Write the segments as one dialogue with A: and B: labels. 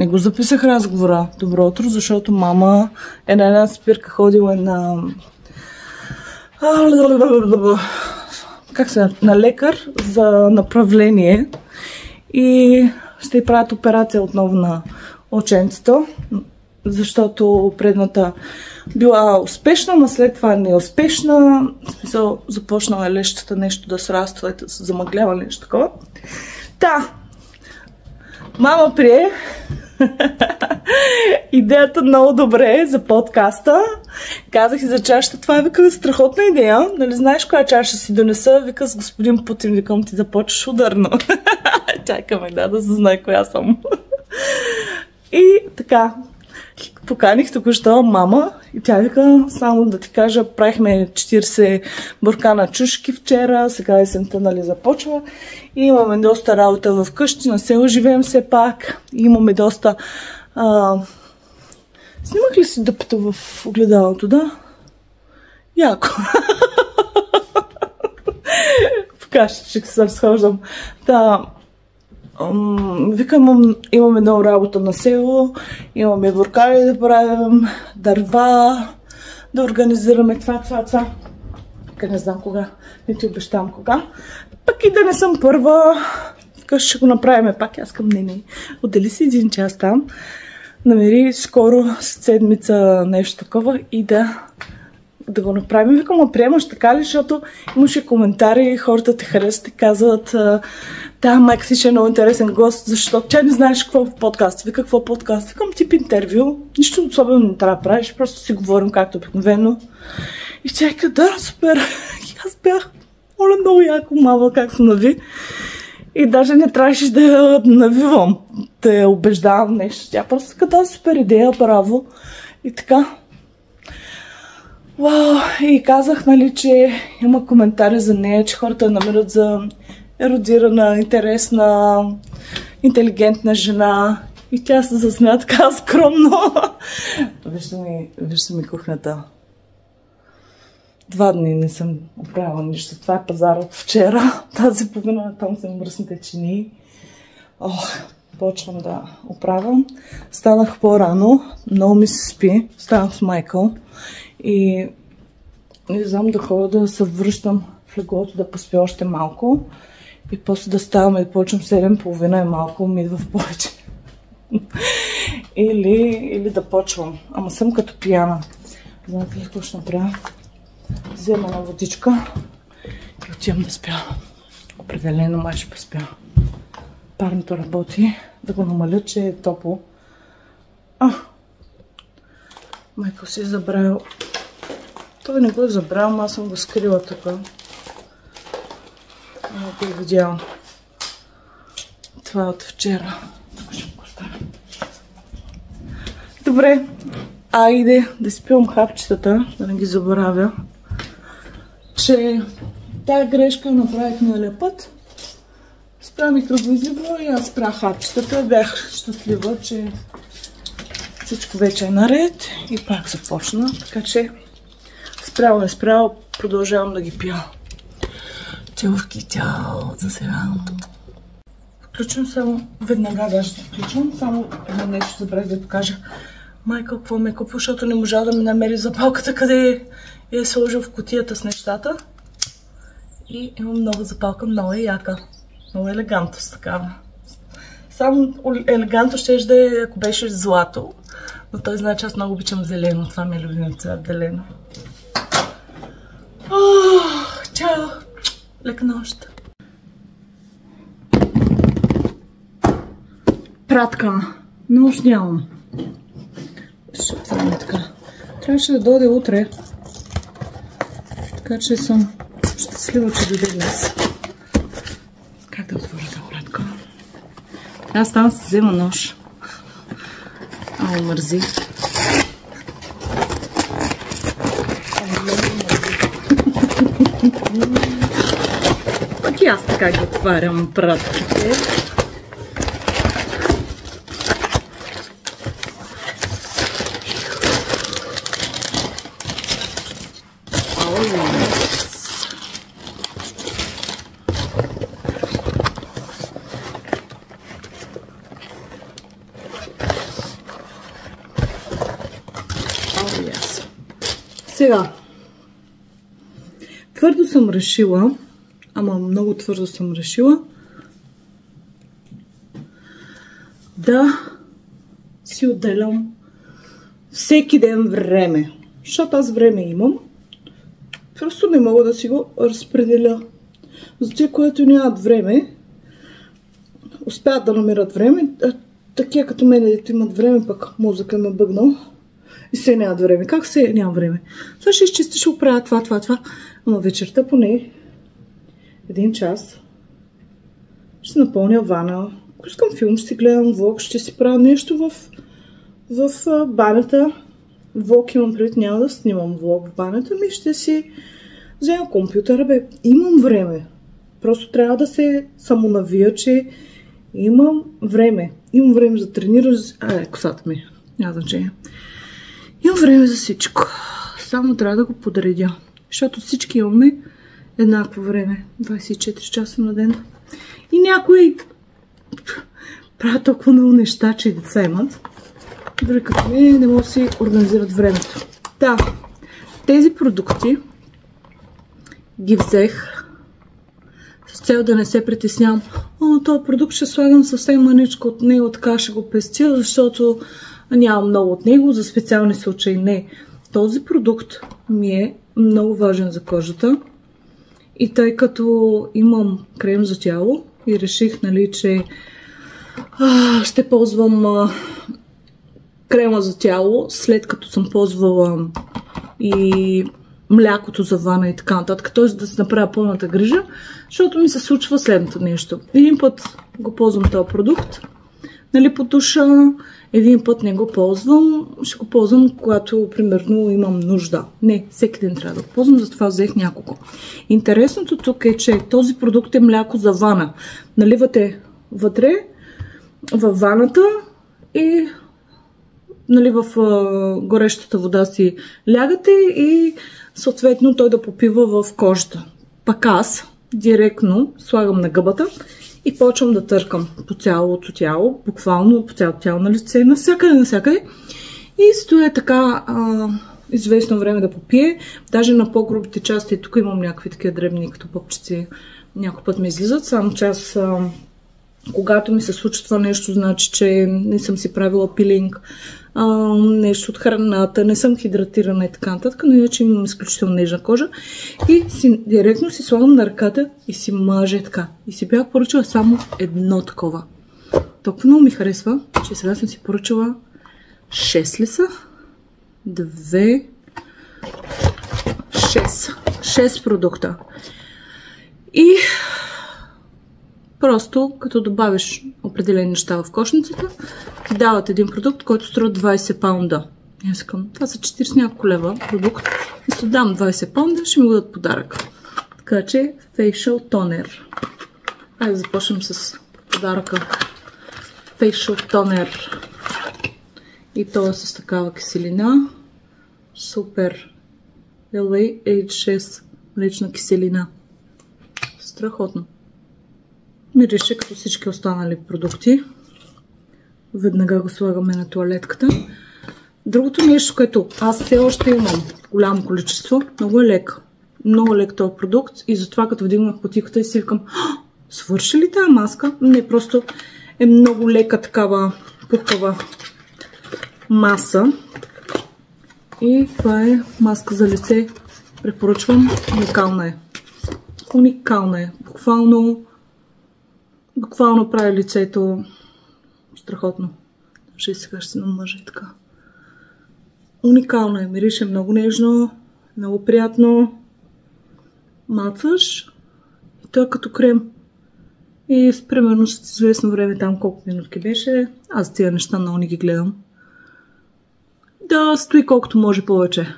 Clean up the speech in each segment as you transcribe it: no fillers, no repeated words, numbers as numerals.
A: Не го записах разговора. Добро утро, защото мама е на една спирка, ходила на... на лекар за направление и ще й правят операция отново на оченцето, защото предната била успешна, но след това не е успешна. В смисъл, започнала лещата нещо да сраства, замъглява нещо такова. Мама прие идеята много добре за подкаста. Казах и за чашата. Това е, вика, страхотна идея. Нали знаеш коя чаша си донеса? Вика, с господин Путин, викам, ти започваш ударно. Чакаме, да се знае коя съм. И така, поканих току-що мама и тя вика, само да ти кажа, правихме 40 буркана чушки вчера, сега есента, нали, започва и имаме доста работа вкъщи, на село живеем все пак, и имаме доста... Снимах ли си дъпето в огледалото, да? Яко. Покажа, че се разхождам. Викам, имаме много работа на село, имаме буркани да правим, дърва, да организираме това. Така не знам кога, не ти обещавам кога. Пък и да не съм първа, вкъщи ще го направим пак, аз към не. Отдели си един час там, намери скоро седмица нещо такова и да го направим. Викам, а приемаш така ли, защото имаше коментари, хората те харесват и казват, да, майка си ще е много интересен гост, защото тя не знаеш какво е подкаст. Вика, какво подкаст? Викам, тип интервю, нищо особено не трябва да правиш, просто си говорим както обикновено. И тя каза, да, супер. И аз бях, моля, много яко, мама, как се нави. И даже не трябваше да я навивам, да я убеждавам нещо. Тя просто каза, да, супер идея, браво. И така. Вау, и казах, нали, че има коментари за нея, че хората я намират за еродирана, интересна, интелигентна жена. И тя се засмя така скромно. Вижте ми кухнята. 2 дни не съм оправила нищо. Това е пазар от вчера. Тази половина, там са мръсните чини. Почвам да оправям. Станах по-рано. Много ми се спи. Станах с Майкъл. И не знам, да ходя да се връщам в леглото, да поспя още малко. И после да ставам и да почвам 7:30 и малко ми идва в повече. или да почвам. Ама съм като пияна. Знаете ли какво ще направя? Взема на водичка и отивам да спя. Определено май ще поспя. Парното работи. Да го намаля, че е топло. Майкъл си е забравил. Той не го е забравил, аз съм го скрила тук. Не го е видял. Това е от вчера. Тук ще го оставя. Добре. Айде да спивам хапчетата, да не ги забравя. Че тая грешка направих миналия път. Спря микроизливо и аз спрях хапчетата. Бях щастлива, че всичко вече е наред и пак започна. Така че спрял, продължавам да ги пия. Целувки, тяло, за сега. Включвам само, веднага даже ще включвам, само едно нещо забравих да покажа. Майка, какво ме купи, защото не можа да ми намери запалката, къде е сложил в кутията с нещата. И имам нова запалка, много е яка. Много елегантно с такава. Само елегантно ще да е, ако беше злато. Но той знае, че аз много обичам зелено. Това ми е любимият цвят, зелено. Чао! Лека нощ! Пратка. Нощ нямам. Ще не така. Трябваше да дойде утре. Така че съм щастлива, че дойде днес. Как да отворя тази пратка? Аз там се взема нож. Мързи. Пък и аз така ги отварям пратките. Сега, твърдо съм решила, ама много твърдо съм решила да си отделям всеки ден време. Защото аз време имам, просто не мога да си го разпределя. За тия, които нямат време, успяват да намерят време, а такива като мен, дето имат време, пък мозъка ме бъгнал и се нямат време. Как се нямам време? Това ще изчисти, ще оправя това. Ама вечерта поне 1 час ще напълня вана. Ако искам филм, ще си гледам влог, ще си правя нещо в банята. Влог имам предвид, няма да снимам влог в банята, ми ще си взема компютъра. Бе, имам време. Просто трябва да се самонавия, че имам време. Имам време за трениране. Косата ми. Няма значение. Имам време за всичко. Само трябва да го подредя. Защото всички имаме еднакво време. 24 часа на ден. И някои правят толкова много неща, че и деца имат. Дори като не могат да си организират времето. Да, тези продукти ги взех с цел да не се притеснявам. Този продукт ще слагам съвсем маничко от него, така ще го пестя, защото нямам много от него, за специални случаи не. Този продукт ми е много важен за кожата и тъй като имам крем за тяло и реших, нали, че ще ползвам крема за тяло, след като съм ползвала и млякото за вана и така нататък, т.е. да си направя пълната грижа, защото ми се случва следното нещо. Един път го ползвам този продукт, нали, по душа, един път не го ползвам, ще го ползвам, когато, примерно, имам нужда. Не, всеки ден трябва да го ползвам, затова взех няколко. Интересното тук е, че този продукт е мляко за вана. Наливате вътре, във ваната и, нали, в горещата вода си лягате и съответно той да попива в кожата. Пак аз директно слагам на гъбата и почвам да търкам по цялото тяло, буквално по цялото тяло на лице, навсякъде. И стоя така известно време да попие. Даже на по-грубите части, тук имам някакви такива дребни, като пъпчици, някой път ми излизат, само че аз когато ми се случва това нещо, значи, че не съм си правила пилинг, нещо от храната, не съм хидратирана и така нататък, но иначе имам изключително нежна кожа. И директно си слагам на ръката и си мажа така. И си бях поръчала само едно такова. Толкова много ми харесва, че сега съм си поръчала 6 ли са? 2, 6 продукта. И просто като добавиш определени неща в кошницата, ти дават един продукт, който струва 20 паунда. Аз искам, това са 40 няколко лева продукт. И ще дам 20 паунда, ще ми го дадат подарък. Така че Facial Toner. Айде да започнем с подаръка. Facial Toner. И то е с такава киселина. Супер. LA-H6 млечна киселина. Страхотно. Мирише като всички останали продукти. Веднага го слагаме на тоалетката. Другото нещо, което аз все още имам голямо количество, много е лек. Много лек този продукт и затова като вдигнах потиката и си викам, свърши ли тази маска? Не, просто е много лека такава пухкава маса. И това е маска за лице. Препоръчвам. Уникална е. Уникална е. Буквално прави лицето страхотно. Ще и сега ще се намажа и така. Уникално е. Мирише много нежно, много приятно. Мацаш и той е като крем. И примерно след известно време, там колко минутки беше, аз тия неща много не ги гледам. Да стои колкото може повече.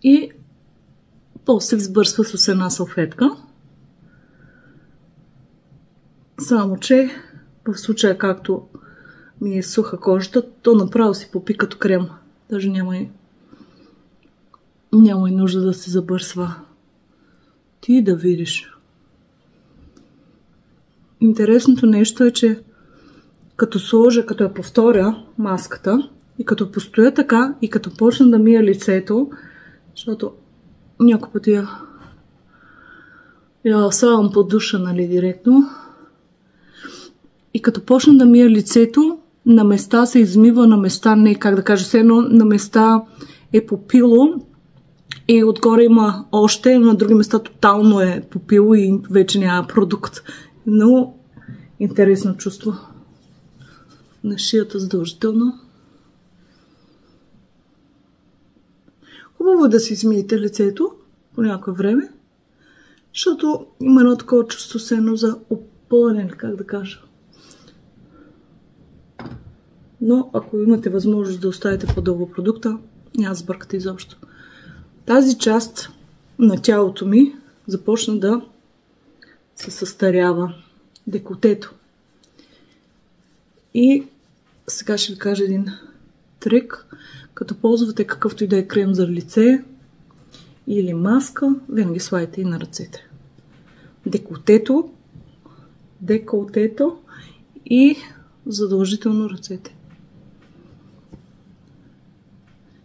A: И после взбърсва с една салфетка. Само че в случая както ми е суха кожата, то направо си попи като крем. Даже няма и нужда да се забърсва. Ти да видиш. Интересното нещо е, че като сложа, като я повторя маската и като постоя така и като почна да мия лицето, защото някой път я слагам под душа, нали, директно. И като почна да мия лицето, на места се измива, на места не, как да кажа, все едно на места е попило и отгоре има още, на други места тотално е попило и вече няма продукт. Но интересно чувство. На шията задължително. Хубаво е да си измиете лицето по някое време, защото има едно такова чувство сено за опълнен, как да кажа. Но ако имате възможност да оставите по-дълго продукта, няма да сбъркате изобщо. Тази част на тялото ми започна да се състарява. Деколтето. И сега ще ви кажа един трик. Като ползвате какъвто и да е крем за лице или маска, винаги слагайте и на ръцете. Деколтето и задължително ръцете.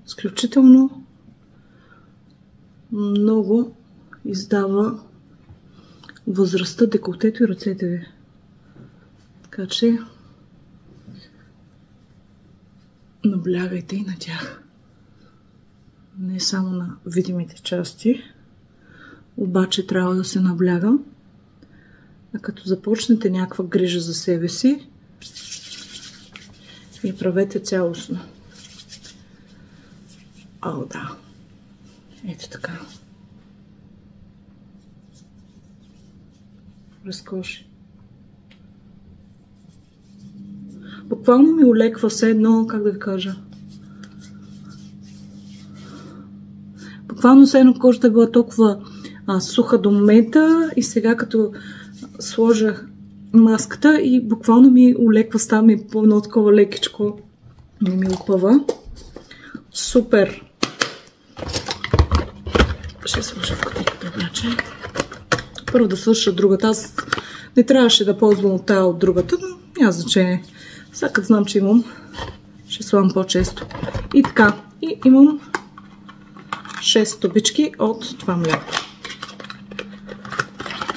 A: Изключително много издава възрастта, деколтето и ръцете ви. Така че наблягайте и на тях. Не само на видимите части, обаче трябва да се набляга. А като започнете някаква грижа за себе си, и правете цялостно. О, да. Ето така. Разкоши. Буквално ми олеква все едно, как да ви кажа. Буквално все едно кожата е била толкова суха до момента и сега като сложа маската и буквално ми олеква, става ми по-едно такова лекичко. Не ми опъва. Супер! Ще сложа в кутийката обаче. Първо да свърша другата. Аз не трябваше да ползвам от тая от другата, но няма значение. Сега като знам, че имам, ще слагам по-често. И така. И имам 6 стъпички от това мляко.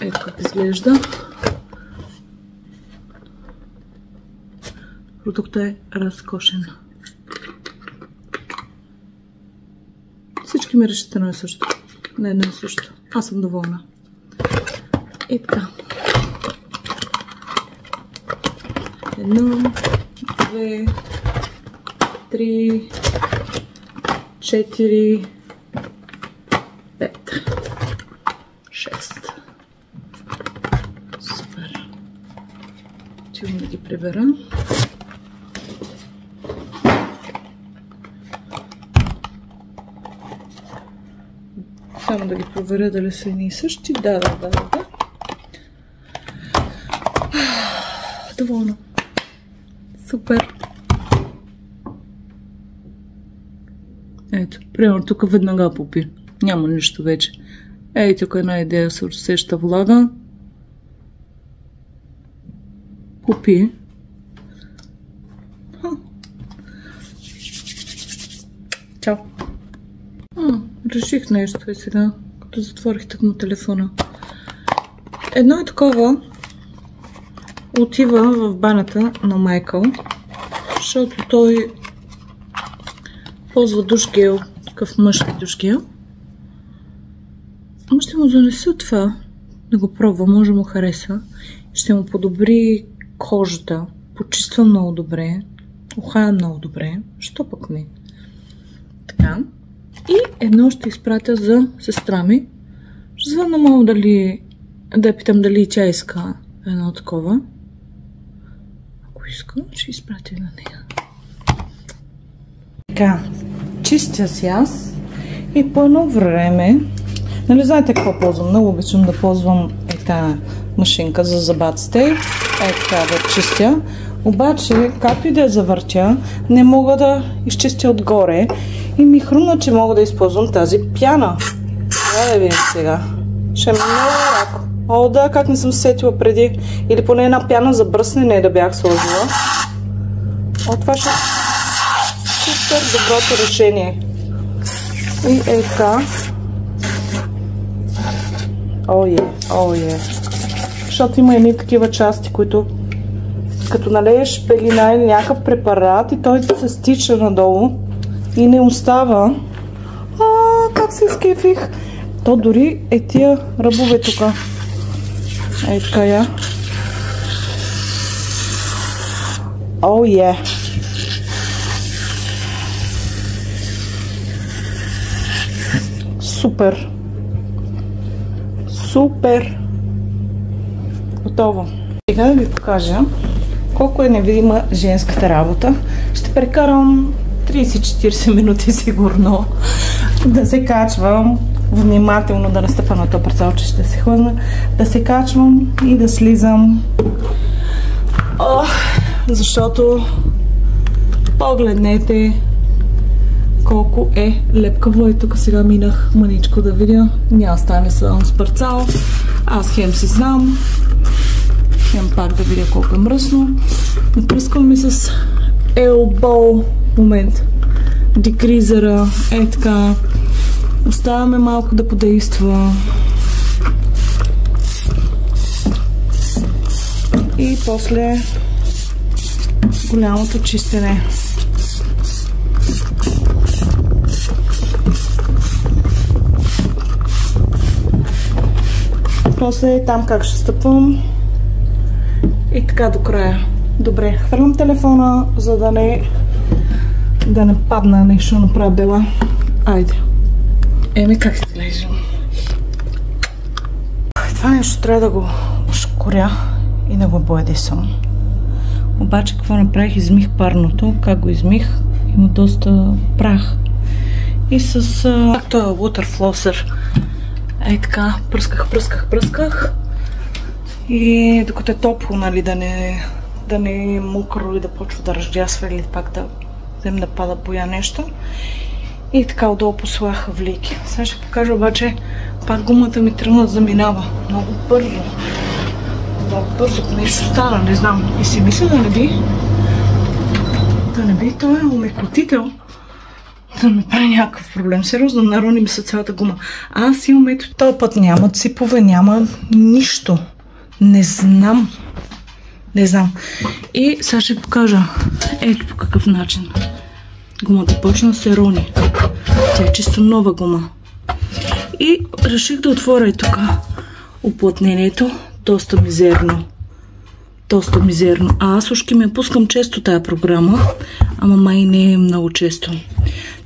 A: Ето как изглежда. Продуктът е разкошен. Всички ми решите едно и също. Не едно и също. Аз съм доволна. И така. 1, 2, 3, 4, 5, 6. Супер. Отивам да ги прибера. Само да ги проверя дали са едни и същи. Да. Доволно. Супер. Ето, примерно тук веднага попи. Няма нищо вече. Ей, тук една идея се усеща влага. Попи. Чао. Реших нещо и сега, като затворих тъкмо телефона. Едно е такова. Отива в банята на Майкъл, защото той ползва душгел, такъв мъжки душгел. Ще му занеса това, да го пробва, може му хареса. Ще му подобри кожата, почиства много добре, ухая много добре, що пък не. Така. И едно ще изпратя за сестра ми. Ще звънна малко да я питам дали тя иска едно такова. Ако иска, ще изпратя на нея. Така, чистя си аз и по едно време, нали знаете какво ползвам? Много обичам да ползвам тази машинка за забаците. Така да чистя. Обаче, както и да я завъртя, не мога да изчистя отгоре. И ми хрумна, че мога да използвам тази пяна. Това да видим сега. Ще е много рако. О, да, как не съм сетила преди. Или поне една пяна за бръсне, не да бях сложила. Това ще е супер доброто решение. И така. Защото има едни такива части, които като налееш белина или някакъв препарат и той се стича надолу и не остава. Как се изкефих. То дори е тия ръбове тук. Така я. Супер. Супер. Готово. Сега да ви покажа колко е невидима женската работа. Ще прекарам 30-40 минути сигурно да се качвам внимателно, да не стъпа на този парцал, че ще се хлъзна, да се качвам и да слизам. Защото погледнете колко е лепкаво. И тук сега минах мъничко да видя. Няма стане само с парцал. Аз хем си знам. Хем пак да видя колко е мръсно. Напръсквам ми с елбоу момент. Декризера. Така. Оставяме малко да подейства. И после голямото чистене. После там как ще стъпвам. И така до края. Добре, хвърлям телефона, за да не падна нещо, направя бела. Айде. Как се лежим? Това нещо трябва да го ушкоря и да го боядисам. Обаче какво направих? Измих парното. Как го измих? Има доста прах. И с както е water flosser. Така, пръсках. И докато е топло, нали, да не е мокро и да почва да ръждясва или пак да взем да пада боя нещо. И така отдолу послаха влики. Сега ще покажа обаче, пак гумата ми тръгна да заминава. Много бързо. Ако нещо стана, не знам. И си мисля да не би той е омекотител. Да ми прави някакъв проблем. Сериозно, нарони ми се цялата гума. Аз имам ето този път няма ципове, няма нищо. Не знам. И сега ще покажа ето по какъв начин. Гумата почна да се рони. Тя е чисто нова гума. И реших да отворя и тук уплътнението. Доста мизерно. Аз ушки ме пускам често тая програма, ама май не е много често.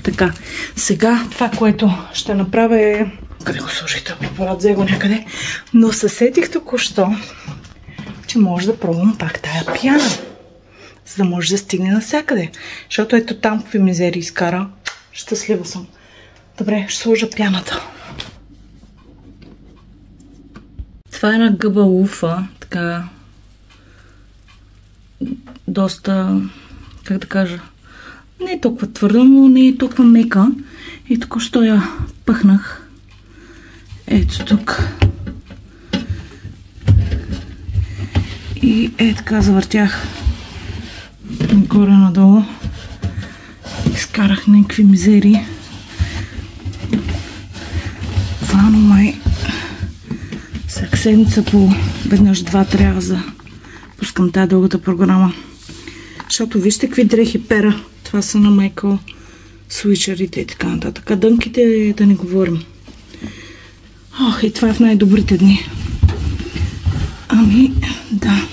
A: Така, сега това, което ще направя е... Къде го сложих този препарат? Взе го някъде. Но се сетих току-що, че може да пробвам пак тая пяна. За да може да стигне навсякъде. Защото ето там какви мизери изкара. Щастлива съм. Добре, ще сложа пяната. Това е една гъба луфа. Така... доста... как да кажа... не е толкова твърда, но не е толкова мека. И току-що я пъхнах. Ето тук. И така завъртях горе-надолу. Изкарах някакви мизери. Вано май. Всяка седмица по веднъж 2 трябва да пускам тази дългата програма. Защото вижте какви дрехи пера. Това са на Майкъл свичерите и така нататък. Дънките да не говорим. И това е в най-добрите дни. Ами, да.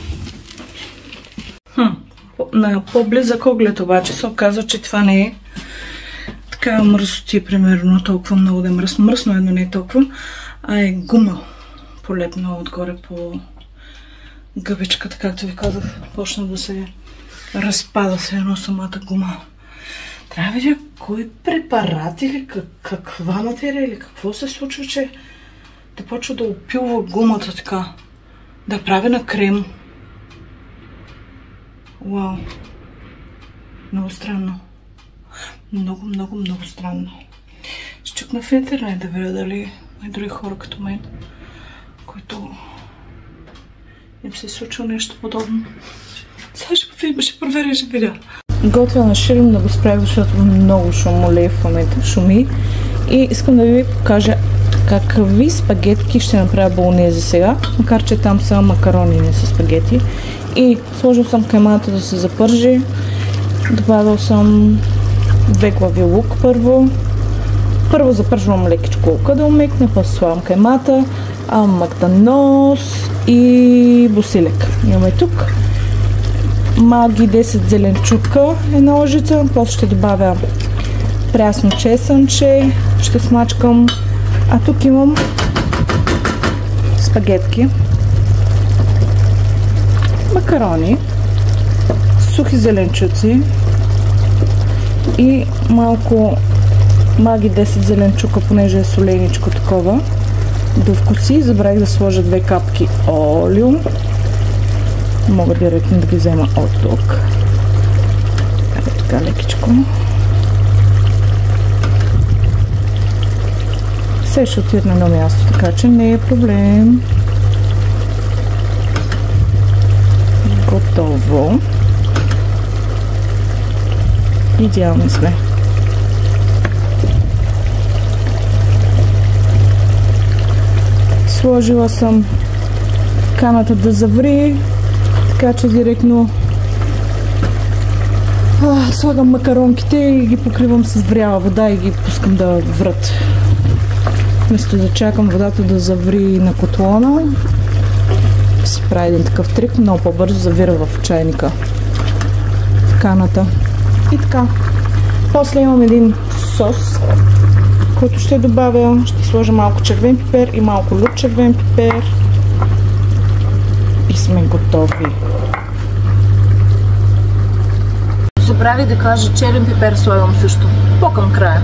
A: На по-близък оглед обаче се оказва, че това не е така мръсоти, примерно, толкова много да е мръсно. Мръсно едно не е толкова, а е гума полепна отгоре по гъбичката, както ви казах. Почна да се разпада се едно самата гума. Трябва да видя кой препарат или каква материя или какво се случва, че да почва да опилва гумата така. Да прави на крем. Вау. Много странно. Много странно. Ще чукна в интернет да видя дали и други хора като мен, които им се случва нещо подобно. Сега ще проверя, ще видя. Готвя на ширим да го справя, защото много шумолей в момента шуми. И искам да ви покажа какви спагетки ще направя болонезе сега, макар че там са макарони, не са спагети. И сложил съм каймата да се запържи. Добавил съм 2 глави лук първо. Първо запържвам лекичко лука да умекне, после слагам каймата, мактанос и босилек. Имаме тук. Маги 10 зеленчука, една лъжица, после ще добавя прясно чесънче, ще смачкам. А тук имам спагетки, макарони, сухи зеленчуци и малко маги 10 зеленчука, понеже е соленичко такова. До вкуси забравих да сложа 2 капки олио. Мога директно да ги взема от тук. Така лекичко. Все ще отиде на едно място, така че не е проблем. Готово. Идеални сме. Сложила съм каната да заври, така че директно слагам макаронките и ги покривам с вряла вода и ги пускам да врат. Вместо да чакам водата да заври на котлона, си прави един такъв трик, много по-бързо завира в чайника, в каната. И така. После имам един сос, който ще добавя. Ще сложа малко червен пипер и малко лук червен пипер. И сме готови. Забравих да кажа, черен пипер слагам също. По-към края.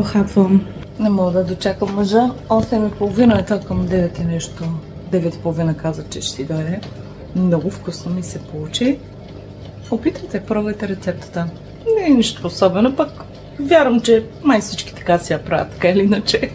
A: Хапвам. Не мога да дочакам мъжа. 8:30 е, така към 9 и нещо. 9:30 каза, че ще си дойде. Много вкусно ми се получи. Опитайте, пробвайте рецептата. Не е нищо особено, пък вярвам, че май всички така си я правят, така или иначе.